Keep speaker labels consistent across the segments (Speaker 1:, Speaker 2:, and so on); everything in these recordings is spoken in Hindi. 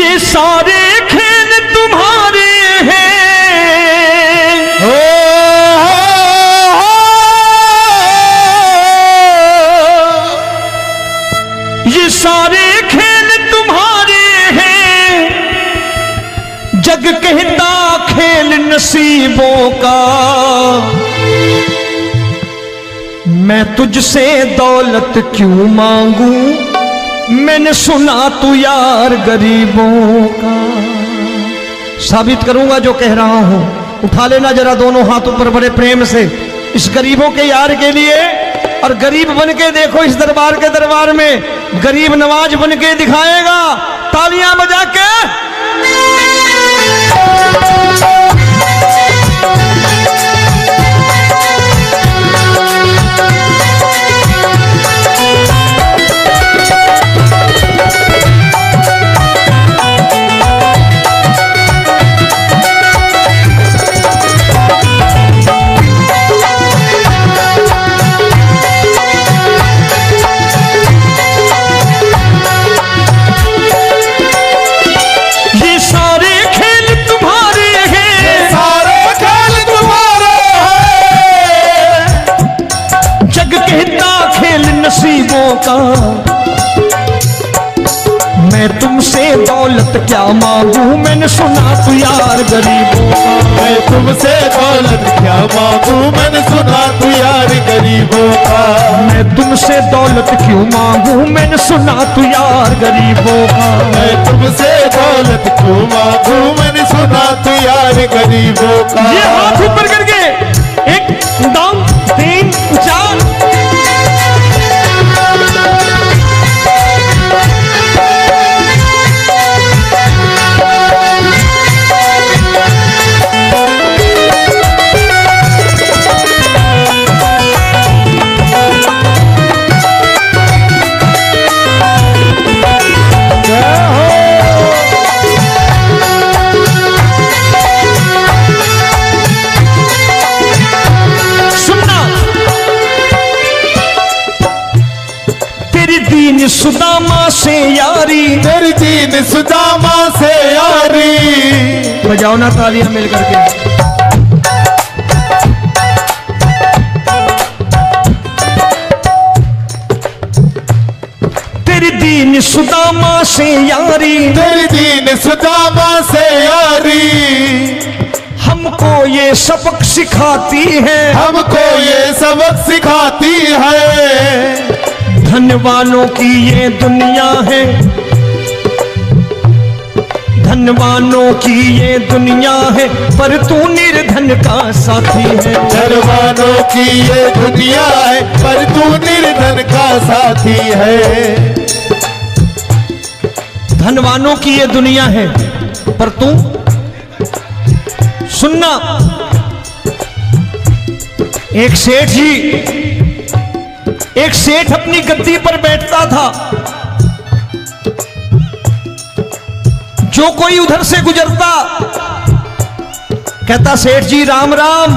Speaker 1: ये सारे खेल तुम्हारे हैं, ये सारे खेल तुम्हारे हैं, जग कहता खेल नसीबों का। मैं तुझसे दौलत क्यों मांगू, मैंने सुना तू यार गरीबों का। साबित करूंगा जो कह रहा हूं। उठा लेना जरा दोनों हाथ ऊपर बड़े प्रेम से इस गरीबों के यार के लिए। और गरीब बन के देखो इस दरबार के दरबार में, गरीब नवाज बन के दिखाएगा, तालियां बजा के। नसीबों का। मैं तुमसे दौलत क्या मांगू, मैंने सुना तू यार गरीबों का।
Speaker 2: मैं तुमसे दौलत क्या मांगू, मैंने सुना तू यार गरीबों का।
Speaker 1: मैं तुमसे दौलत क्यों मांगू, मैंने सुना तू यार गरीबों का।
Speaker 2: मैं तुमसे दौलत क्यों मांगू, मैंने सुना तू यार गरीबों का।
Speaker 1: ये हाथ ऊपर करके 1 2 3 4। सुदामा से यारी,
Speaker 2: तेरी दीन सुदामा से यारी।
Speaker 1: बजाओ ना तालियां मिल करके। तेरी दीन सुदामा से यारी,
Speaker 2: तेरी दीन सुदामा से यारी।
Speaker 1: हमको ये सबक सिखाती है,
Speaker 2: हमको ये सबक सिखाती है।
Speaker 1: धनवानों की ये दुनिया है, धनवानों की ये दुनिया है, पर तू निर्धन का साथी है।
Speaker 2: धनवानों की ये दुनिया है, पर तू निर्धन का साथी है।
Speaker 1: धनवानों की ये दुनिया है, पर तू सुनना। एक सेठ अपनी गद्दी पर बैठता था। जो कोई उधर से गुजरता कहता सेठ जी राम राम।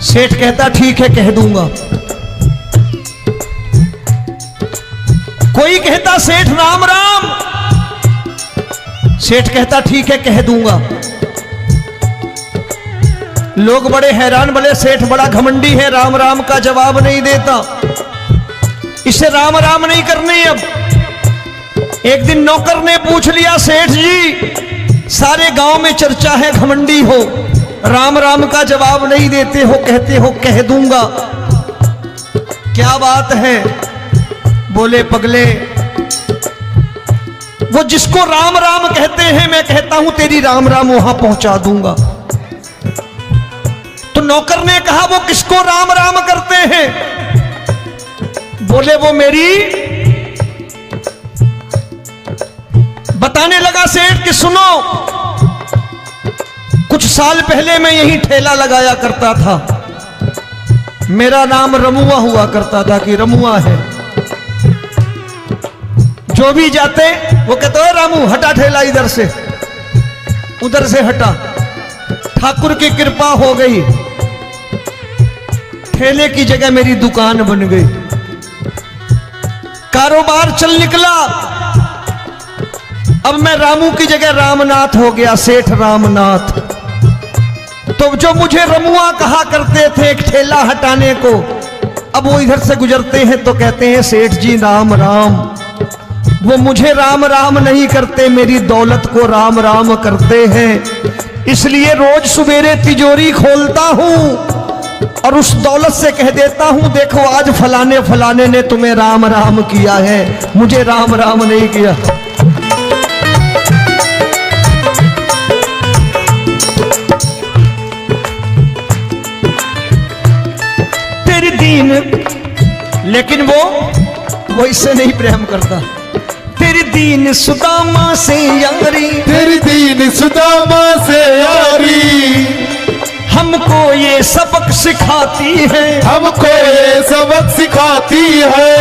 Speaker 1: सेठ कहता ठीक है कह दूंगा। कोई कहता सेठ राम राम। सेठ कहता ठीक है कह दूंगा। लोग बड़े हैरान, बोले सेठ बड़ा घमंडी है, राम राम का जवाब नहीं देता, इसे राम राम नहीं करनी। अब एक दिन नौकर ने पूछ लिया सेठ जी सारे गांव में चर्चा है घमंडी हो, राम राम का जवाब नहीं देते हो, कहते हो कह दूंगा, क्या बात है? बोले पगले वो जिसको राम राम कहते हैं मैं कहता हूं तेरी राम राम वहां पहुंचा दूंगा। तो नौकर ने कहा वो किसको राम राम करते हैं? बोले वो मेरी। बताने लगा सेठ कि सुनो, कुछ साल पहले मैं यही ठेला लगाया करता था, मेरा नाम रमुआ हुआ करता था कि रमुआ है। जो भी जाते वो कहते हो रामू हटा ठेला इधर से, उधर से हटा। ठाकुर की कृपा हो गई, ठेले की जगह मेरी दुकान बन गई, कारोबार चल निकला। अब मैं रामू की जगह रामनाथ हो गया, सेठ रामनाथ। तो जो मुझे रमुआ कहा करते थे एक ठेला हटाने को, अब वो इधर से गुजरते हैं तो कहते हैं सेठ जी राम राम। वो मुझे राम राम नहीं करते, मेरी दौलत को राम राम करते हैं। इसलिए रोज सवेरे तिजोरी खोलता हूं और उस दौलत से कह देता हूं देखो आज फलाने फलाने ने तुम्हें राम राम किया है, मुझे राम राम नहीं किया। तेरी दीन, लेकिन वो इससे नहीं प्रेम करता। तेरी दीन सुदामा से यारी,
Speaker 2: तेरी दीन सुदामा से यारी,
Speaker 1: हमको ये सबक सिखाती है,
Speaker 2: हमको ये सबक सिखाती है।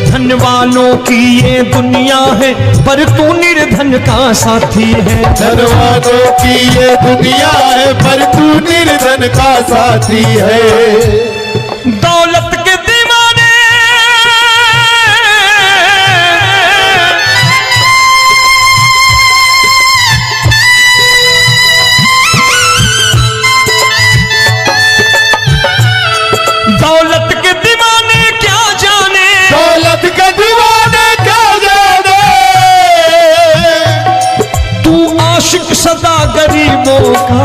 Speaker 1: धनवानों की ये दुनिया है पर तू निर्धन का साथी है।
Speaker 2: धनवानों की ये दुनिया है पर तू निर्धन का साथी है।
Speaker 1: दौलत के दीवाने दौलत के दीवाने क्या जाने,
Speaker 2: दौलत के दीवाने क्या जाने,
Speaker 1: तू आशिक सदा गरीबों का।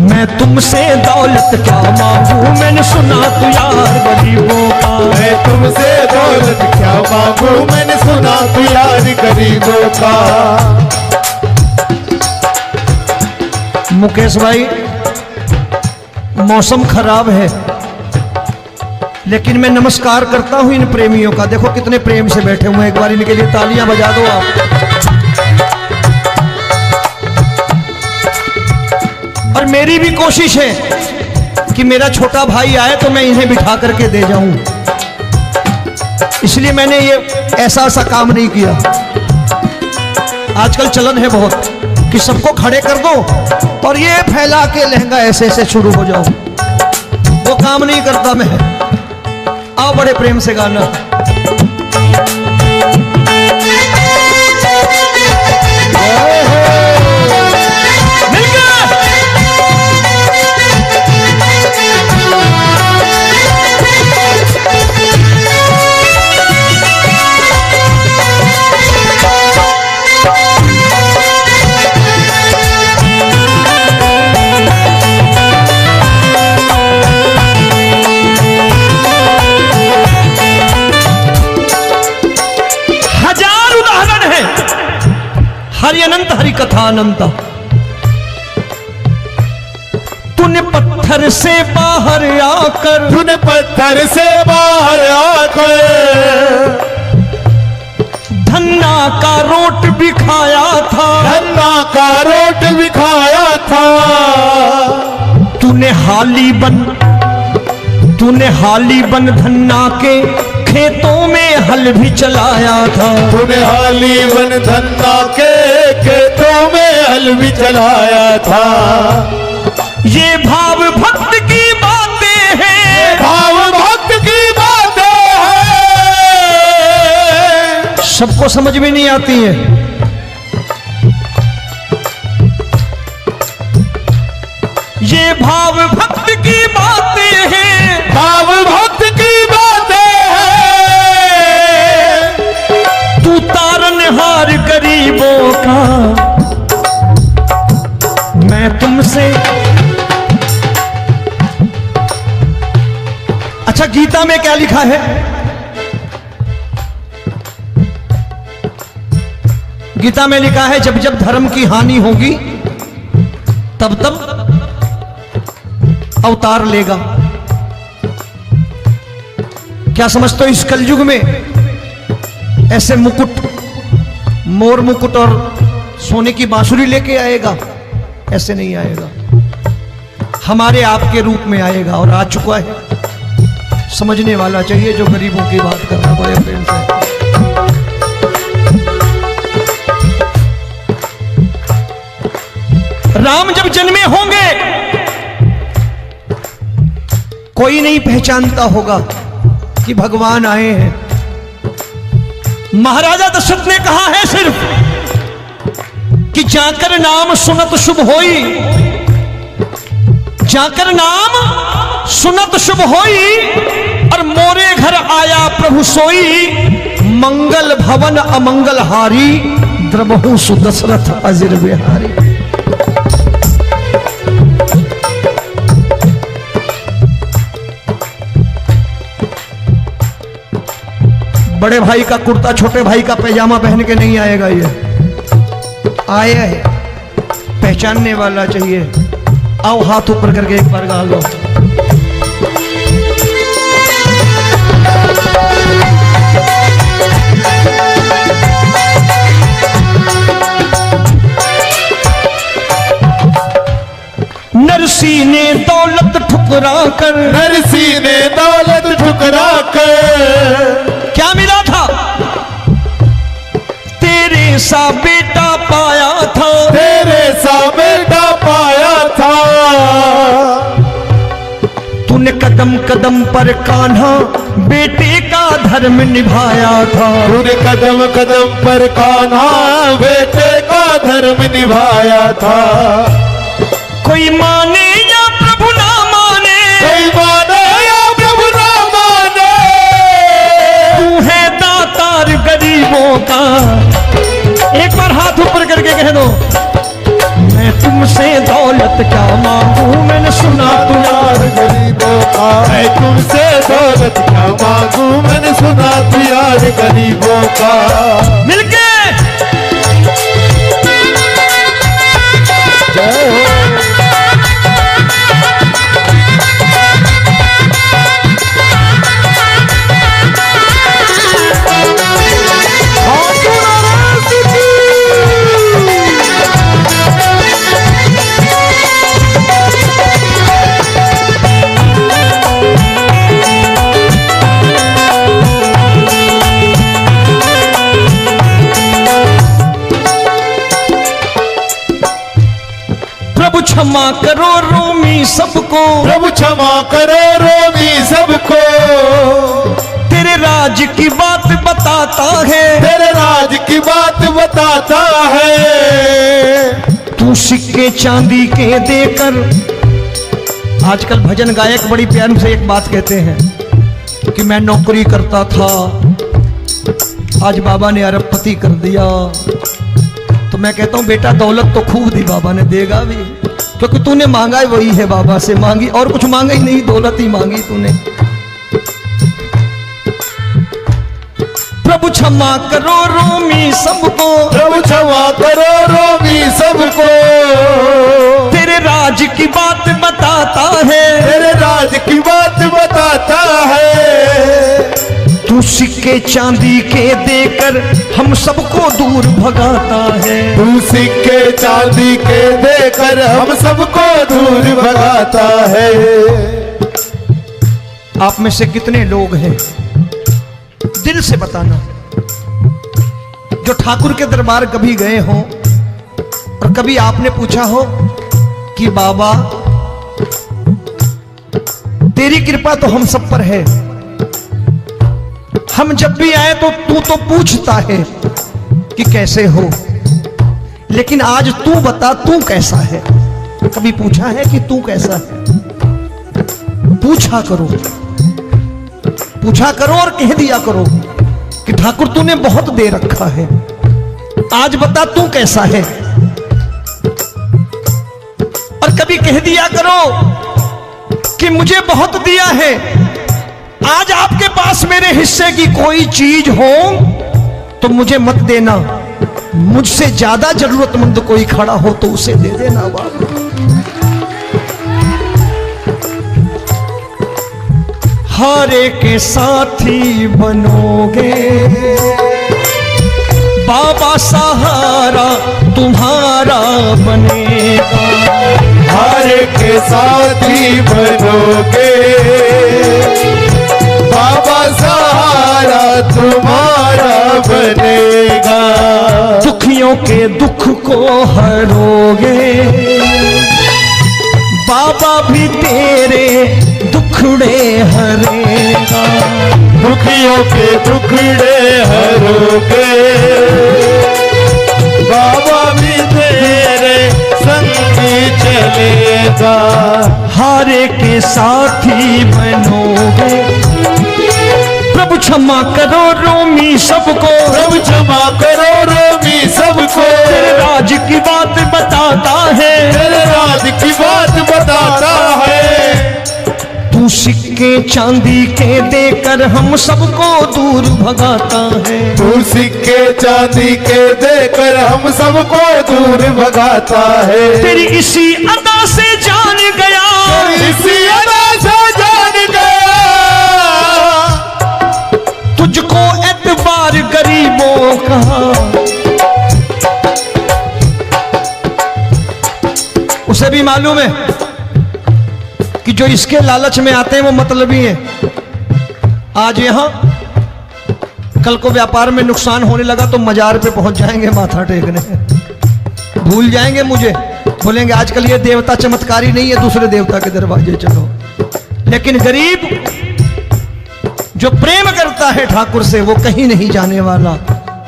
Speaker 1: मैं तुमसे दौलत क्या मांगू, मैंने सुना तू यार गरीबों का।
Speaker 2: मैं तुमसे दौलत क्या मांगू, मैंने सुना तू यार गरीबों का।
Speaker 1: मुकेश भाई, मौसम खराब है लेकिन मैं नमस्कार करता हूं इन प्रेमियों का। देखो कितने प्रेम से बैठे हुए हैं, एक बार इनके लिए तालियां बजा दो आप। और मेरी भी कोशिश है कि मेरा छोटा भाई आए तो मैं इन्हें बिठा करके दे जाऊं, इसलिए मैंने ये ऐसा काम नहीं किया। आजकल चलन है बहुत कि सबको खड़े कर दो और ये फैला के लहंगा ऐसे ऐसे शुरू हो जाओ, वो काम नहीं करता मैं। आओ बड़े प्रेम से गाना। हरि अनंत हरि कथा अनंत। तूने पत्थर से बाहर आकर,
Speaker 2: तूने पत्थर से बाहर आकर
Speaker 1: धन्ना का रोट भी खाया था,
Speaker 2: धन्ना का रोट भी खाया था।
Speaker 1: तूने हाली बन धन्ना के खेतों में हल भी चलाया था।
Speaker 2: तूने हाली बन धन्ना के खेतों में हल भी चलाया था।
Speaker 1: ये भाव भक्त की बातें हैं,
Speaker 2: भाव भक्त की बातें हैं,
Speaker 1: सबको समझ में नहीं आती है। ये भाव भक्त की बातें हैं,
Speaker 2: भाव भक्त की बातें हैं।
Speaker 1: तू तारनहार गरीबों का, मैं तुमसे। अच्छा, गीता में क्या लिखा है? गीता में लिखा है जब जब धर्म की हानि होगी तब तब अवतार लेगा। क्या समझते हो, इस कलयुग में ऐसे मुकुट, मोर मुकुट और सोने की बांसुरी लेके आएगा? ऐसे नहीं आएगा, हमारे आपके रूप में आएगा और आ चुका है। समझने वाला चाहिए जो गरीबों की बात कर रहा है बड़े प्रेम से। राम जब जन्मे होंगे कोई नहीं पहचानता होगा, कि भगवान आए हैं। महाराजा दशरथ ने कहा है सिर्फ कि जाकर नाम सुनत शुभ होई, जाकर नाम सुनत शुभ होई, और मोरे घर आया प्रभु सोई, मंगल भवन अमंगल हारी, द्रबहु सुदशरथ अजिर बिहारी। बड़े भाई का कुर्ता छोटे भाई का पैजामा पहन के नहीं आएगा, ये आया है पहचानने वाला चाहिए। आओ हाथ ऊपर करके एक बार गा लो। नरसी ने दौलत ठुकरा कर,
Speaker 2: नरसी ने दौलत ठुकरा कर,
Speaker 1: क्या मिला था? तेरे सा बेटा पाया था,
Speaker 2: तेरे सा बेटा पाया था।
Speaker 1: तूने कदम कदम पर कान्हा बेटे का धर्म निभाया था,
Speaker 2: तूने कदम कदम पर कान्हा बेटे का धर्म निभाया था।
Speaker 1: कोई माने या प्रभु ना माने,
Speaker 2: कोई माने या प्रभु ना माने,
Speaker 1: तू है दातार गरीबों का। एक बार हाथ ऊपर करके कह दो, मैं तुमसे दौलत क्या मांगू, मैंने सुना तू यार
Speaker 2: गरीबों का। मैं तुमसे दौलत क्या मांगू, मैंने सुना तू यार गरीबों का।
Speaker 1: मिलके
Speaker 2: जय हो।
Speaker 1: क्षमा करो रोमी सबको,
Speaker 2: प्रभु क्षमा करो रोमी सबको।
Speaker 1: तेरे राज की बात बताता है,
Speaker 2: तेरे राज की बात बताता है।
Speaker 1: तू सिक्के चांदी के देकर, आजकल भजन गायक बड़ी प्यार से एक बात कहते हैं कि मैं नौकरी करता था, आज बाबा ने अरबपति कर दिया। तो मैं कहता हूं बेटा दौलत तो खूब दी बाबा ने, देगा भी, क्योंकि तूने मांगा है वही है, बाबा से मांगी और कुछ मांगा ही नहीं, दौलत ही मांगी तूने। प्रभु क्षमा करो रोमी सबको,
Speaker 2: प्रभु क्षमा करो रोमी सबको।
Speaker 1: तेरे राज की बात बताता है,
Speaker 2: तेरे राज की बात बताता है।
Speaker 1: तू सिक्के चांदी के देकर हम सबको दूर भगाता है,
Speaker 2: तू सिक्के चांदी के देकर हम सबको दूर भगाता है।
Speaker 1: आप में से कितने लोग हैं, दिल से बताना, जो ठाकुर के दरबार कभी गए हो और कभी आपने पूछा हो कि बाबा तेरी कृपा तो हम सब पर है, हम जब भी आए तो तू तो पूछता है कि कैसे हो, लेकिन आज तू बता तू कैसा है। कभी पूछा है कि तू कैसा है? पूछा करो, पूछा करो और कह दिया करो कि ठाकुर तूने बहुत दे रखा है, आज बता तू कैसा है। और कभी कह दिया करो कि मुझे बहुत दिया है, आज आपके पास मेरे हिस्से की कोई चीज हो तो मुझे मत देना, मुझसे ज्यादा जरूरतमंद कोई खड़ा हो तो उसे दे देना बाबा। हरे के साथी बनोगे बाबा, सहारा तुम्हारा बनेगा।
Speaker 2: हरे के साथी बनोगे बाबा, सहारा तुम्हारा बनेगा।
Speaker 1: दुखियों के दुख को हरोगे बाबा, भी तेरे दुखड़े हरेगा।
Speaker 2: दुखियों के दुखड़े हरोगे, बाबा भी तेरे संगी चलेगा।
Speaker 1: हारे के साथी बनोगे, प्रभु क्षमा करो रोमी सबको,
Speaker 2: प्रभु क्षमा करो रोमी सबको।
Speaker 1: तेरे राज की बात बताता है,
Speaker 2: तेरे राज की बात बताता है।
Speaker 1: तू सिक्के चांदी के देकर हम सबको दूर भगाता है।
Speaker 2: तू सिक्के चांदी के देकर हम सबको दूर भगाता है।
Speaker 1: तेरी इसी अदा से जान गया,
Speaker 2: इसी अदा से जान गया,
Speaker 1: तुझको एतबार गरीबों का। उसे भी मालूम है कि जो इसके लालच में आते हैं वो मतलबी हैं। आज यहां कल को व्यापार में नुकसान होने लगा तो मजार पे पहुंच जाएंगे माथा टेकने, भूल जाएंगे मुझे, बोलेंगे आजकल ये देवता चमत्कारी नहीं है, दूसरे देवता के दरवाजे चलो। लेकिन गरीब जो प्रेम करता है ठाकुर से वो कहीं नहीं जाने वाला।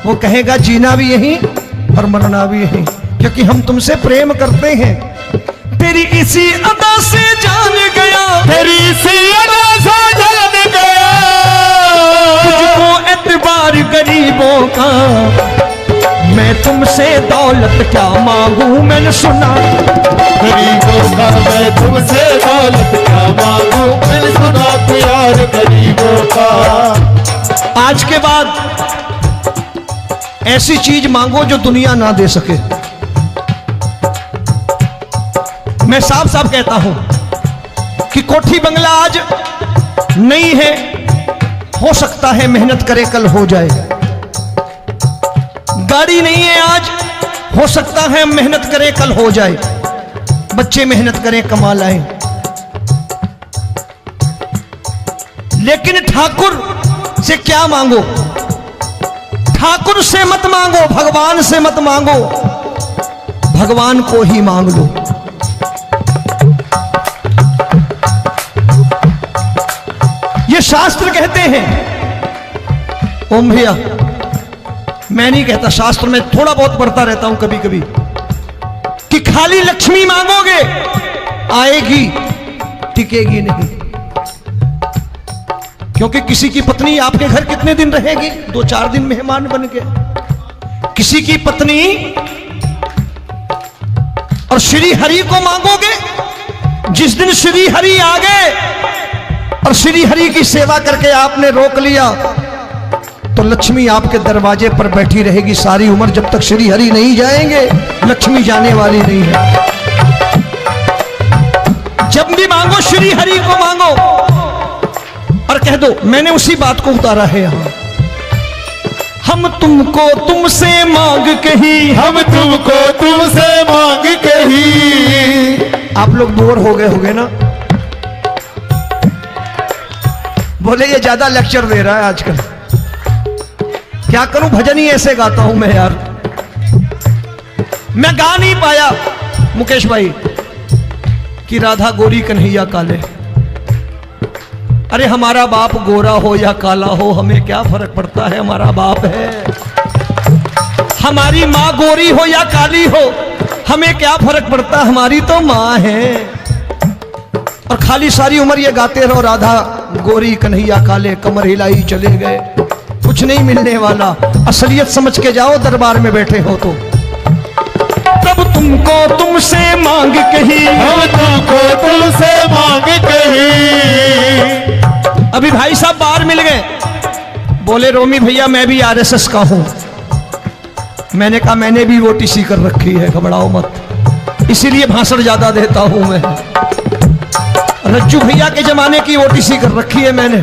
Speaker 1: वो कहेगा जीना भी यहीं और मरना भी यहीं, क्योंकि हम तुमसे प्रेम करते हैं। तेरी इसी अदा से जान गया,
Speaker 2: तेरी इसी अदा से जान गया,
Speaker 1: तुझको एतबार गरीबों का। मैं तुमसे दौलत क्या मांगू, मैंने सुना
Speaker 2: गरीबों का। मैं तुमसे दौलत क्या मांगू, मैंने सुना प्यार गरीबों का।
Speaker 1: आज के बाद ऐसी चीज मांगो जो दुनिया ना दे सके। मैं साफ साफ कहता हूं कि कोठी बंगला आज नहीं है, हो सकता है मेहनत करे कल हो जाए। गाड़ी नहीं है आज, हो सकता है मेहनत करे कल हो जाए। बच्चे मेहनत करें कमा लाएं, लेकिन ठाकुर से क्या मांगो? ठाकुर से मत मांगो, भगवान से मत मांगो, भगवान को ही मांग लो। ये शास्त्र कहते हैं। ओम भैया, मैं नहीं कहता, शास्त्र में थोड़ा बहुत पढ़ता रहता हूं कभी कभी, कि खाली लक्ष्मी मांगोगे आएगी, टिकेगी नहीं। क्योंकि किसी की पत्नी आपके घर कितने दिन रहेगी? 2-4 दिन मेहमान बन के। किसी की पत्नी और श्री हरि को मांगोगे, जिस दिन श्री हरि आ गए और श्री हरि की सेवा करके आपने रोक लिया तो लक्ष्मी आपके दरवाजे पर बैठी रहेगी सारी उम्र। जब तक श्री हरि नहीं जाएंगे लक्ष्मी जाने वाली नहीं है। जब भी मांगो श्री हरि को मांगो और कह दो मैंने उसी बात को उतारा है यहां। हम तुमको तुमसे मांग कही,
Speaker 2: हम तुमको तुमसे मांग कही।
Speaker 1: आप लोग बोर हो गए होंगे ना, बोले ये ज्यादा लेक्चर दे रहा है आजकल। क्या करूं, भजन ही ऐसे गाता हूं मैं यार। मैं गा नहीं पाया मुकेश भाई कि राधा गोरी कन्हैया काले। अरे हमारा बाप गोरा हो या काला हो हमें क्या फर्क पड़ता है, हमारा बाप है। हमारी माँ गोरी हो या काली हो हमें क्या फर्क पड़ता, हमारी तो माँ है। और खाली सारी उम्र ये गाते रहो राधा गोरी कन्हैया काले, कमर हिलाई चले गए, कुछ नहीं मिलने वाला। असलियत समझ के जाओ दरबार में बैठे हो तो। तब तुमको तुमसे मांग कही,
Speaker 2: हम तुमको तुमसे मांग कही।
Speaker 1: अभी भाई साहब बाहर मिल गए, बोले रोमी भैया मैं भी आरएसएस का हूं। मैंने कहा मैंने भी ओटीसी कर रखी है, घबराओ मत, इसीलिए भाषण ज्यादा देता हूं मैं। रज्जू भैया के जमाने की ओटीसी कर रखी है मैंने।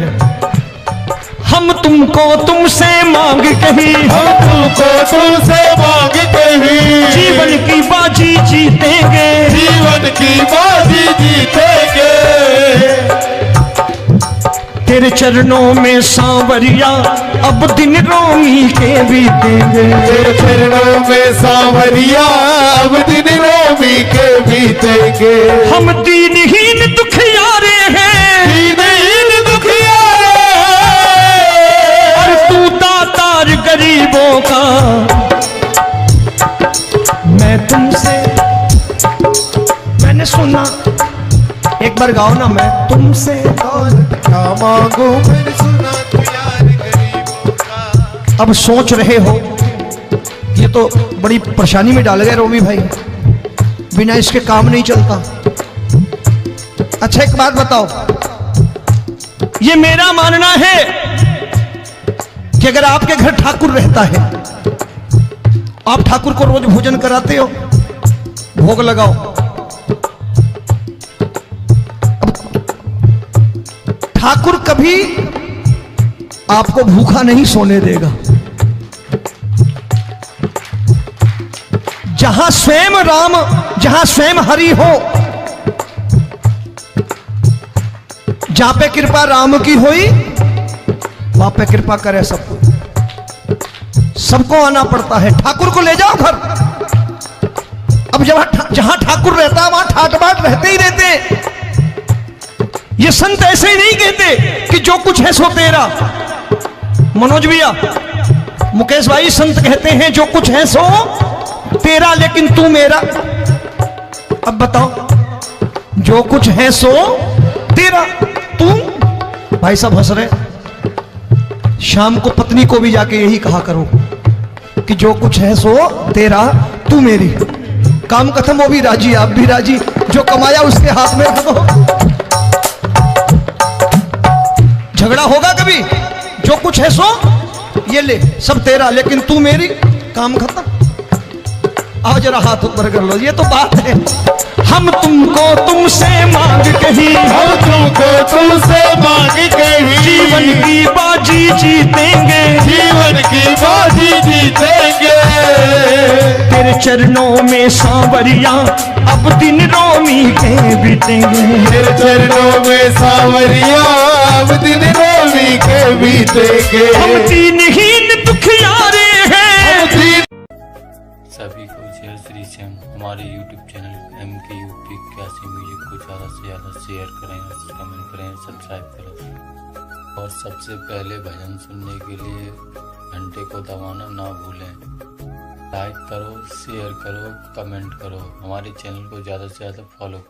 Speaker 1: हम तुमको तुमसे मांग कही,
Speaker 2: हम तुमको तुमसे मांग कही।
Speaker 1: जीवन की बाजी जीतेंगे,
Speaker 2: जीवन की बाजी जीतेंगे।
Speaker 1: तेरे चरणों में सांवरिया अब दिन रोमी के बीतेंगे।
Speaker 2: तेरे चरणों में सांवरिया अब दिन रोमी के बीतेंगे।
Speaker 1: हम दीनहीन दुखियारे हैं,
Speaker 2: दीनहीन दुखियारे हैं,
Speaker 1: बार गाओ ना, मैं तुमसे
Speaker 2: दौलत क्या मांगू मैंने सुना तू यार गरीबों का।
Speaker 1: अब सोच रहे हो, ये तो बड़ी परेशानी में डाल गए रोमी भाई, बिना इसके काम नहीं चलता। अच्छा एक बात बताओ, ये मेरा मानना है कि अगर आपके घर ठाकुर रहता है, आप ठाकुर को रोज भोजन कराते हो, भोग लगाओ, ठाकुर कभी आपको भूखा नहीं सोने देगा। जहां स्वयं राम, जहां स्वयं हरि हो, जहां पे कृपा राम की हुई, वहां पे कृपा करे सबको, सबको आना पड़ता है। ठाकुर को ले जाओ घर। अब जहां ठाकुर रहता है वहां ठाट बाट रहते ही रहते। ये संत ऐसे ही नहीं कहते कि जो कुछ है सो तेरा। मनोज भैया, मुकेश भाई, संत कहते हैं जो कुछ है सो तेरा, लेकिन तू मेरा। अब बताओ, जो कुछ है सो तेरा, तू। भाई साहब हंस रहे। शाम को पत्नी को भी जाके यही कहा करो कि जो कुछ है सो तेरा, तू मेरी। काम खत्म, वो भी राजी, आप भी राजी, जो कमाया उसके हाथ में रख दो। झगड़ा होगा कभी? जो कुछ है सो ये ले, सब तेरा, लेकिन तू मेरी। काम खत्म। आओ जरा हाथ ऊपर कर लो, ये तो बात है। हम तुमको तुमसे मांग कहीं,
Speaker 2: हम तुमको तुमसे मांग कहीं,
Speaker 1: जीवन की बाजी जीतेंगे,
Speaker 2: जीवन की बाजी जीतेंगे।
Speaker 1: तेरे चरणों में सांवरिया अब दिन रोमी के बीतेंगे।
Speaker 2: तेरे चरणों में सांवरिया अब दिन रोमी के बीतेंगे।
Speaker 1: हम दीनहीन दुखियारे हैं।
Speaker 3: सभी को जय श्री श्याम। हमारे YouTube चैनल MKUP 81 म्यूजिक को ज़्यादा से ज़्यादा शेयर करें, कमेंट करें, सब्सक्राइब करें और सबसे पहले भजन सुनने के लिए घंटे को दबाना ना भूलें। लाइक करो, शेयर करो, कमेंट करो, हमारे चैनल को ज़्यादा से ज़्यादा फॉलो करो।